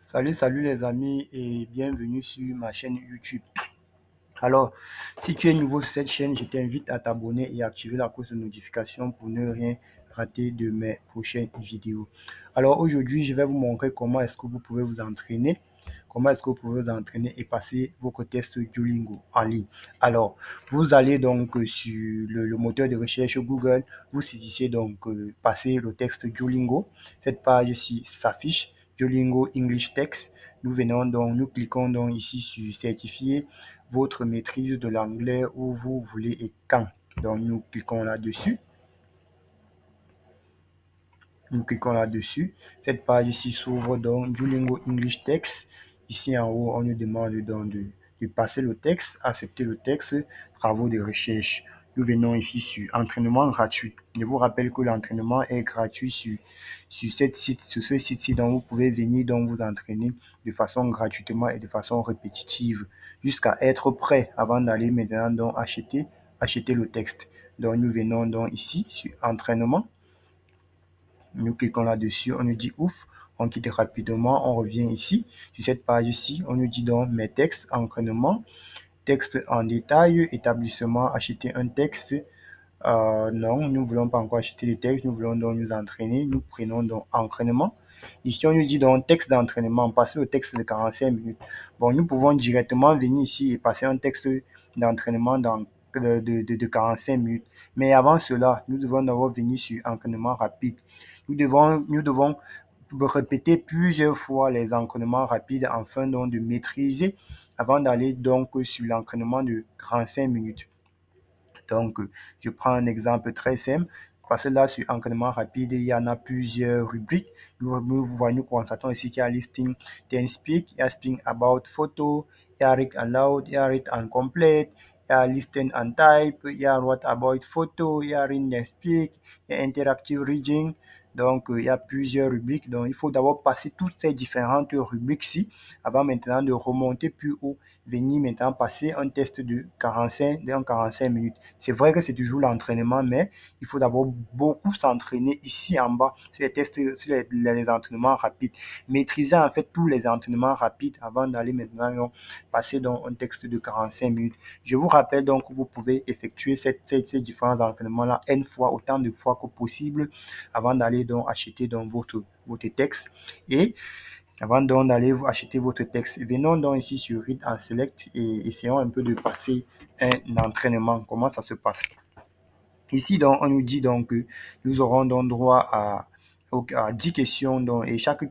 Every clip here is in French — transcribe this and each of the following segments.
Salut les amis et bienvenue sur ma chaîne YouTube. Alors, si tu es nouveau sur cette chaîne, je t'invite à t'abonner et activer la cloche de notification pour ne rien rater de mes prochaines vidéos. Alors aujourd'hui, je vais vous montrer comment est-ce que vous pouvez vous entraîner. Comment est-ce que vous pouvez vous entraîner et passer vos tests Duolingo en ligne. Alors, vous allez donc sur le moteur de recherche Google, vous saisissez donc passer le texte Duolingo. Cette page ici s'affiche, Duolingo English Text. Nous cliquons donc ici sur certifier votre maîtrise de l'anglais où vous voulez et quand. Donc nous cliquons là-dessus. Nous cliquons là-dessus. Cette page ici s'ouvre donc Duolingo English Text. Ici en haut, on nous demande donc de passer le texte, accepter le texte, travaux de recherche. Nous venons ici sur entraînement gratuit. Je vous rappelle que l'entraînement est gratuit sur ce site-ci, donc vous pouvez venir donc vous entraîner de façon gratuitement et de façon répétitive jusqu'à être prêt avant d'aller maintenant donc acheter le texte. Donc nous venons donc ici sur entraînement. Nous cliquons là-dessus, on nous dit ouf, on quitte rapidement, on revient ici. Sur cette page-ci, on nous dit donc mes textes, entraînement, texte en détail, établissement, acheter un texte. Non, nous ne voulons pas encore acheter des textes, nous voulons donc nous entraîner. Nous prenons donc entraînement. Ici, on nous dit donc texte d'entraînement, passer au texte de 45 minutes. Bon, nous pouvons directement venir ici et passer un texte d'entraînement de 45 minutes. Mais avant cela, nous devons d'abord venir sur entraînement rapide. Nous devons répéter plusieurs fois les entraînements rapides afin donc de maîtriser avant d'aller donc sur l'entraînement de 45 minutes. Donc, je prends un exemple très simple. Parce que là, sur entraînement rapide, il y en a plusieurs rubriques. Nous constatons ici qu'il y a listing, then speak, il y a speak about photo, il y a read aloud, il y a read and complete, il y a listen and type, il y a what about photo, il y a read and speak, il y a interactive reading. Donc, il y a plusieurs rubriques. Donc, il faut d'abord passer toutes ces différentes rubriques-ci avant maintenant de remonter plus haut, venir maintenant passer un test de 45 minutes. C'est vrai que c'est toujours l'entraînement, mais il faut d'abord beaucoup s'entraîner ici en bas sur les tests, sur les entraînements rapides. Maîtriser en fait tous les entraînements rapides avant d'aller maintenant passer dans un texte de 45 minutes. Je vous rappelle donc que vous pouvez effectuer ces différents entraînements-là une fois, autant de fois que possible avant d'aller donc acheter donc votre texte. Et avant donc d'aller acheter votre texte, venons donc ici sur Read and Select et essayons un peu de passer un entraînement. Comment ça se passe? Ici, donc, on nous dit donc que nous aurons donc droit à 10 questions donc, et chaque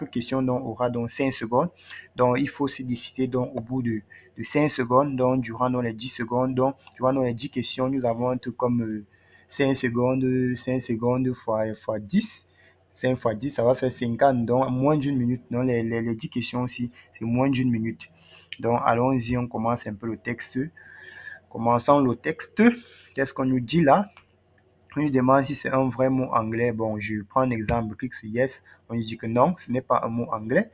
question donc, aura donc 5 secondes. Donc, il faut se décider donc, au bout de 5 secondes. Donc, durant donc, les 10 secondes, donc, durant donc, les 10 questions, nous avons un truc comme 5 secondes fois 10. 5 fois 10, ça va faire 50, donc moins d'une minute. Donc, les 10 questions aussi, c'est moins d'une minute. Donc, allons-y, on commence un peu le texte. Commençons le texte. Qu'est-ce qu'on nous dit là? On nous demande si c'est un vrai mot anglais. Bon, je prends un exemple, clique sur yes. On nous dit que non, ce n'est pas un mot anglais.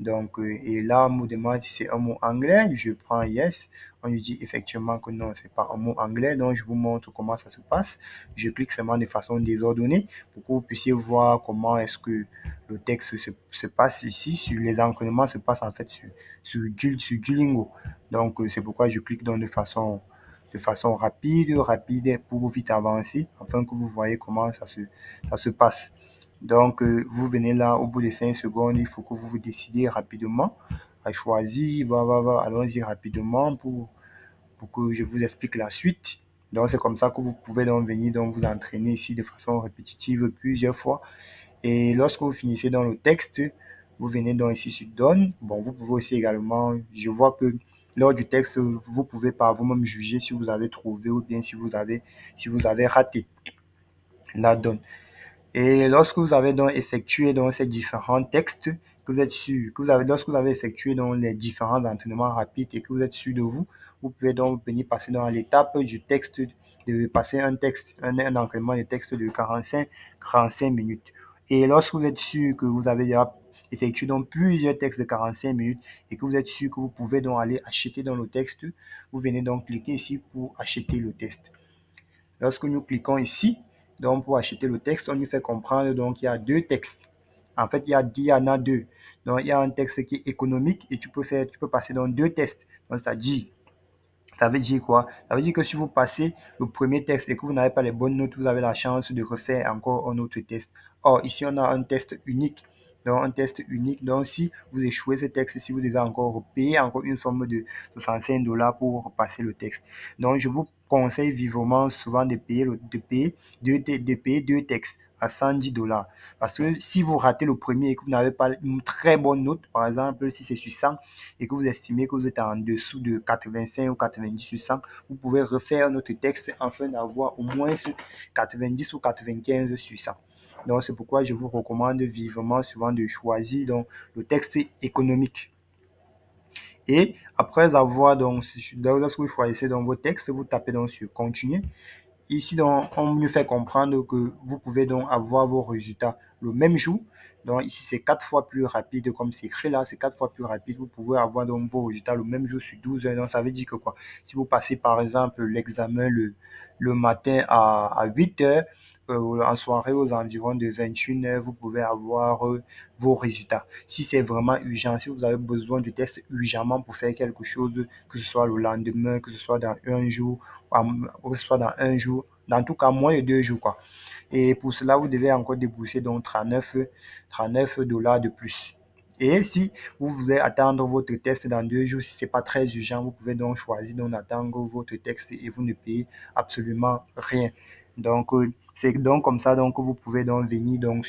Donc, et là, on nous demande si c'est un mot anglais. Je prends yes. On nous dit effectivement que non, c'est pas un mot anglais. Donc, je vous montre comment ça se passe. Je clique seulement de façon désordonnée pour que vous puissiez voir comment est-ce que le texte se passe ici. Sur les entraînements se passe en fait sur Duolingo. Donc, c'est pourquoi je clique donc de façon rapide pour vite avancer, afin que vous voyez comment ça se passe. Donc, vous venez là, au bout de 5 secondes, il faut que vous vous décidiez rapidement à choisir. Allons-y rapidement pour que je vous explique la suite. Donc, c'est comme ça que vous pouvez donc venir donc vous entraîner ici de façon répétitive plusieurs fois. Et lorsque vous finissez dans le texte, vous venez donc ici sur Done. Bon, vous pouvez aussi également, je vois que lors du texte, vous pouvez par vous-même juger si vous avez trouvé ou bien si vous avez raté la donne. Et lorsque vous avez donc effectué donc ces différents textes, que vous êtes sûr, lorsque vous avez effectué donc les différents entraînements rapides et que vous êtes sûr de vous, vous pouvez donc venir passer dans l'étape du texte, de passer un entraînement de texte de 45 minutes. Et lorsque vous êtes sûr que vous avez déjà effectué donc plusieurs textes de 45 minutes et que vous êtes sûr que vous pouvez donc aller acheter dans le texte, vous venez donc cliquer ici pour acheter le texte. Lorsque nous cliquons ici, donc pour acheter le texte, on nous fait comprendre donc qu'il y a deux textes En fait, il y en a deux. Donc, il y a un texte qui est économique et tu peux passer dans deux tests. Donc, c'est-à-dire, ça veut dire quoi? Ça veut dire que si vous passez le premier test et que vous n'avez pas les bonnes notes, vous avez la chance de refaire encore un autre test. Or, ici, on a un test unique. Donc, un test unique. Donc, si vous échouez ce texte, si vous devez encore payer encore une somme de 65 $ pour passer le texte. Donc, je vous conseille vivement souvent de payer deux textes à 110 $. Parce que si vous ratez le premier et que vous n'avez pas une très bonne note, par exemple, si c'est sur 100 et que vous estimez que vous êtes en dessous de 85 ou 90 sur 100, vous pouvez refaire notre texte afin d'avoir au moins 90 ou 95 sur 100. Donc, c'est pourquoi je vous recommande vivement souvent de choisir donc, le texte économique. Et après avoir, donc, lorsque vous choisissez donc, vos textes, vous tapez donc sur continuer. Ici, donc, on me fait comprendre que vous pouvez donc avoir vos résultats le même jour. Donc, ici, c'est 4 fois plus rapide, comme c'est écrit là, c'est 4 fois plus rapide. Vous pouvez avoir donc vos résultats le même jour sur 12 heures. Donc, ça veut dire que quoi? Si vous passez par exemple l'examen le matin à 8 heures, en soirée aux environs de 21 heures, vous pouvez avoir vos résultats. Si c'est vraiment urgent, si vous avez besoin de tests urgemment pour faire quelque chose, que ce soit le lendemain, que ce soit dans un jour, que ce soit dans un jour, dans tout cas moins de 2 jours, quoi. Et pour cela, vous devez encore débourser donc 39 $ de plus. Et si vous voulez attendre votre test dans 2 jours, si ce n'est pas très urgent, vous pouvez donc choisir d'attendre votre texte et vous ne payez absolument rien. Donc, c'est donc comme ça donc, que vous pouvez donc venir donc,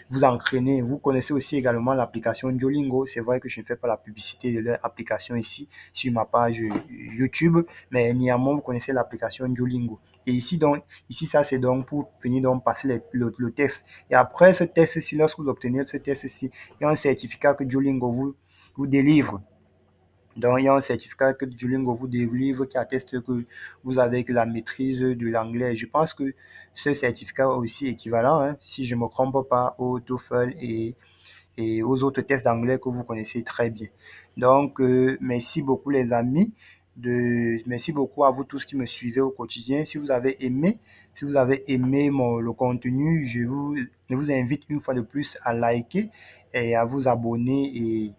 vous entraîner. Vous connaissez aussi également l'application Duolingo. C'est vrai que je ne fais pas la publicité de leur application ici sur ma page YouTube, mais néanmoins, vous connaissez l'application Duolingo. Et ici, donc, ici, ça, c'est donc pour venir donc passer le test. Et après ce test-ci, lorsque vous obtenez ce test-ci, il y a un certificat que Duolingo vous délivre. Donc, il y a un certificat que Duolingo vous délivre qui atteste que vous avez la maîtrise de l'anglais. Je pense que ce certificat est aussi équivalent, hein, si je ne me trompe pas, au TOEFL et aux autres tests d'anglais que vous connaissez très bien. Donc, merci beaucoup les amis. Merci beaucoup à vous tous qui me suivez au quotidien. Si vous avez aimé le contenu, je vous invite une fois de plus à liker et à vous abonner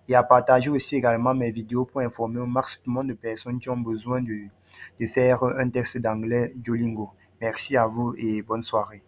et à partager aussi également mes vidéos pour informer au maximum de personnes qui ont besoin de faire un test d'anglais Duolingo. Merci à vous et bonne soirée.